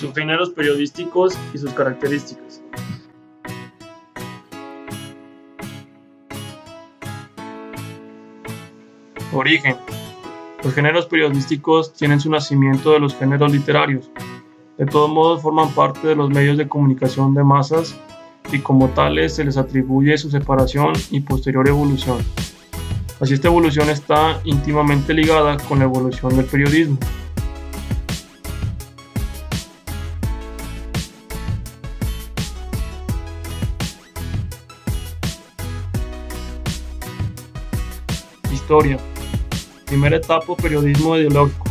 subgéneros periodísticos y sus características. Origen. Los géneros periodísticos tienen su nacimiento de los géneros literarios. De todos modos forman parte de los medios de comunicación de masas y como tales se les atribuye su separación y posterior evolución. Así esta evolución está íntimamente ligada con la evolución del periodismo. Historia. Primera etapa, periodismo ideológico.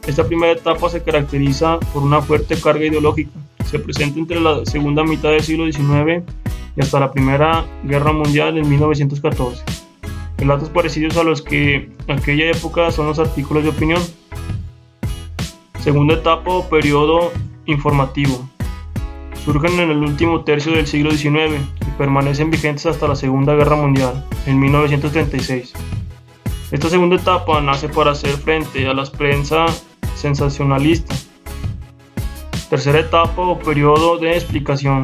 Esta primera etapa se caracteriza por una fuerte carga ideológica. Se presenta entre la segunda mitad del siglo XIX y hasta la Primera Guerra Mundial en 1914. Relatos parecidos a los que en aquella época son los artículos de opinión. Segunda etapa o periodo informativo. Surgen en el último tercio del siglo XIX y permanecen vigentes hasta la Segunda Guerra Mundial, en 1936. Esta segunda etapa nace para hacer frente a la prensa sensacionalista. Tercera etapa o periodo de explicación.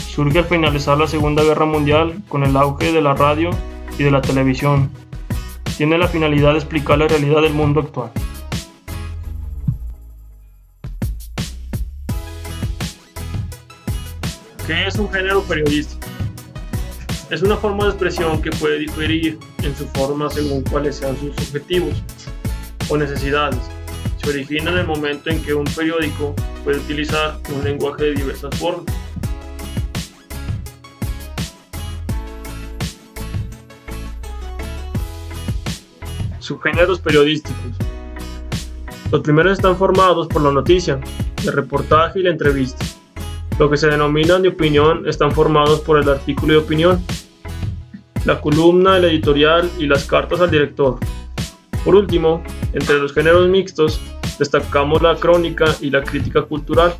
Surge al finalizar la Segunda Guerra Mundial con el auge de la radio y de la televisión. Tiene la finalidad de explicar la realidad del mundo actual. ¿Qué es un género periodístico? Es una forma de expresión que puede diferir en su forma según cuáles sean sus objetivos o necesidades. Se origina en el momento en que un periódico puede utilizar un lenguaje de diversas formas. Subgéneros periodísticos. Los primeros están formados por la noticia, el reportaje y la entrevista. Lo que se denominan de opinión están formados por el artículo de opinión, la columna, el editorial y las cartas al director. Por último, entre los géneros mixtos, destacamos la crónica y la crítica cultural.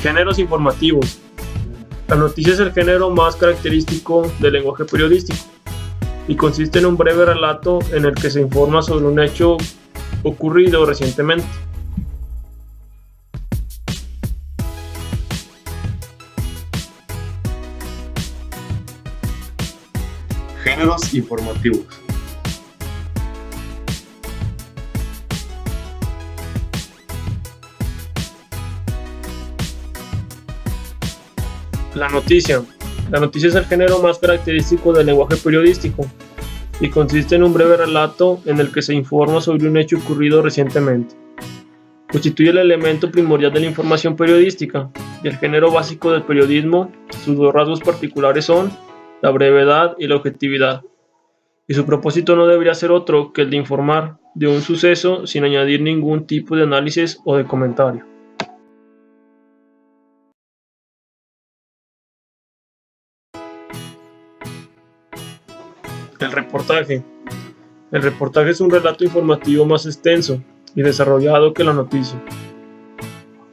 Géneros informativos. La noticia es el género más característico del lenguaje periodístico y consiste en un breve relato en el que se informa sobre un hecho ocurrido recientemente. Géneros informativos. La noticia. La noticia es el género más característico del lenguaje periodístico y consiste en un breve relato en el que se informa sobre un hecho ocurrido recientemente. Constituye el elemento primordial de la información periodística y el género básico del periodismo. Sus dos rasgos particulares son la brevedad y la objetividad, y su propósito no debería ser otro que el de informar de un suceso sin añadir ningún tipo de análisis o de comentario. El reportaje. El reportaje es un relato informativo más extenso y desarrollado que la noticia.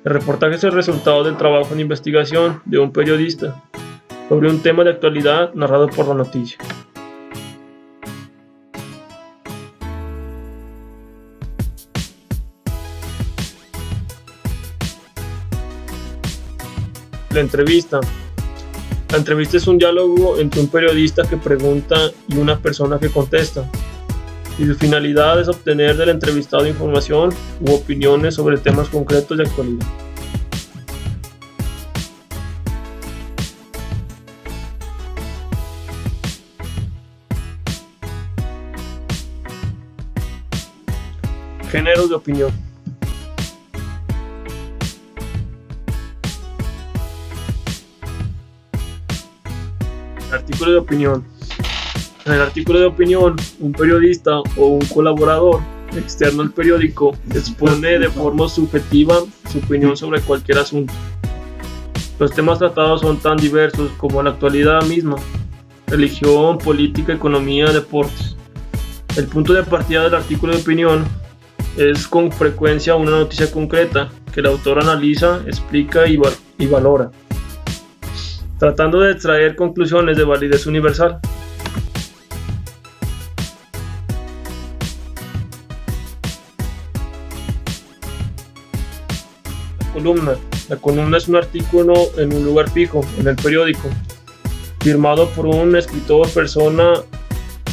El reportaje es el resultado del trabajo de investigación de un periodista sobre un tema de actualidad narrado por la noticia. La entrevista. La entrevista es un diálogo entre un periodista que pregunta y una persona que contesta, y su finalidad es obtener del entrevistado información u opiniones sobre temas concretos de actualidad. Géneros de opinión. Artículo de opinión. En el artículo de opinión, un periodista o un colaborador externo al periódico expone de forma subjetiva su opinión sobre cualquier asunto. Los temas tratados son tan diversos como la actualidad misma: religión, política, economía, deportes. El punto de partida del artículo de opinión es con frecuencia una noticia concreta que el autor analiza, explica y valora, tratando de extraer conclusiones de validez universal. columna. La columna es un artículo en un lugar fijo, en el periódico, firmado por un escritor, persona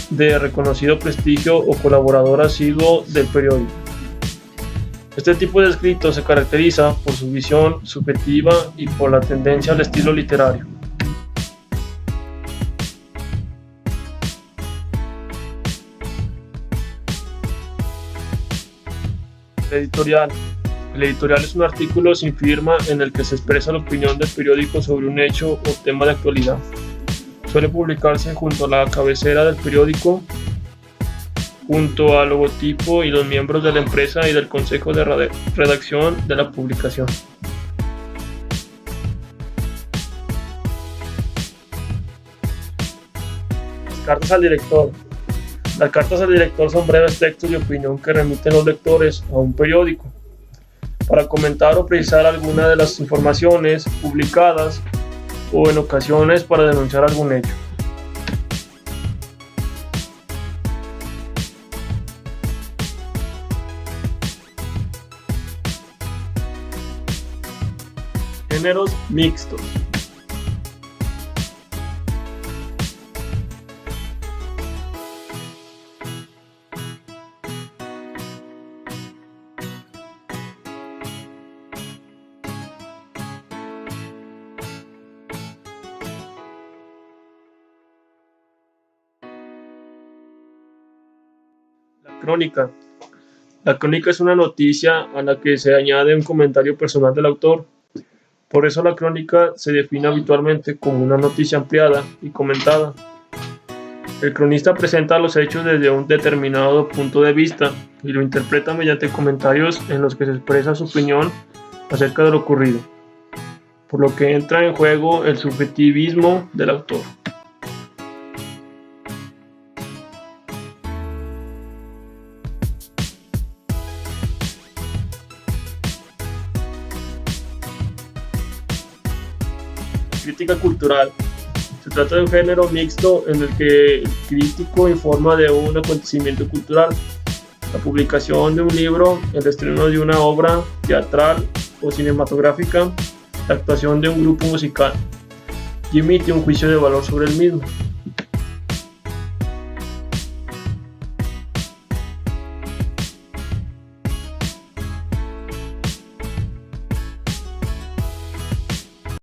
de reconocido prestigio o colaborador asiduo del periódico. Este tipo de escrito se caracteriza por su visión subjetiva y por la tendencia al estilo literario. El editorial. El editorial es un artículo sin firma en el que se expresa la opinión del periódico sobre un hecho o tema de actualidad. Suele publicarse junto a la cabecera del periódico, junto al logotipo y los miembros de la empresa y del consejo de redacción de la publicación. Las cartas al director. Las cartas al director son breves textos de opinión que remiten los lectores a un periódico para comentar o precisar alguna de las informaciones publicadas o en ocasiones para denunciar algún hecho. Géneros mixtos. La crónica. La crónica es una noticia a la que se añade un comentario personal del autor. Por eso la crónica se define habitualmente como una noticia ampliada y comentada. El cronista presenta los hechos desde un determinado punto de vista y lo interpreta mediante comentarios en los que se expresa su opinión acerca de lo ocurrido, por lo que entra en juego el subjetivismo del autor. Crítica cultural. Se trata de un género mixto en el que el crítico informa de un acontecimiento cultural, la publicación de un libro, el estreno de una obra teatral o cinematográfica, la actuación de un grupo musical, y emite un juicio de valor sobre el mismo.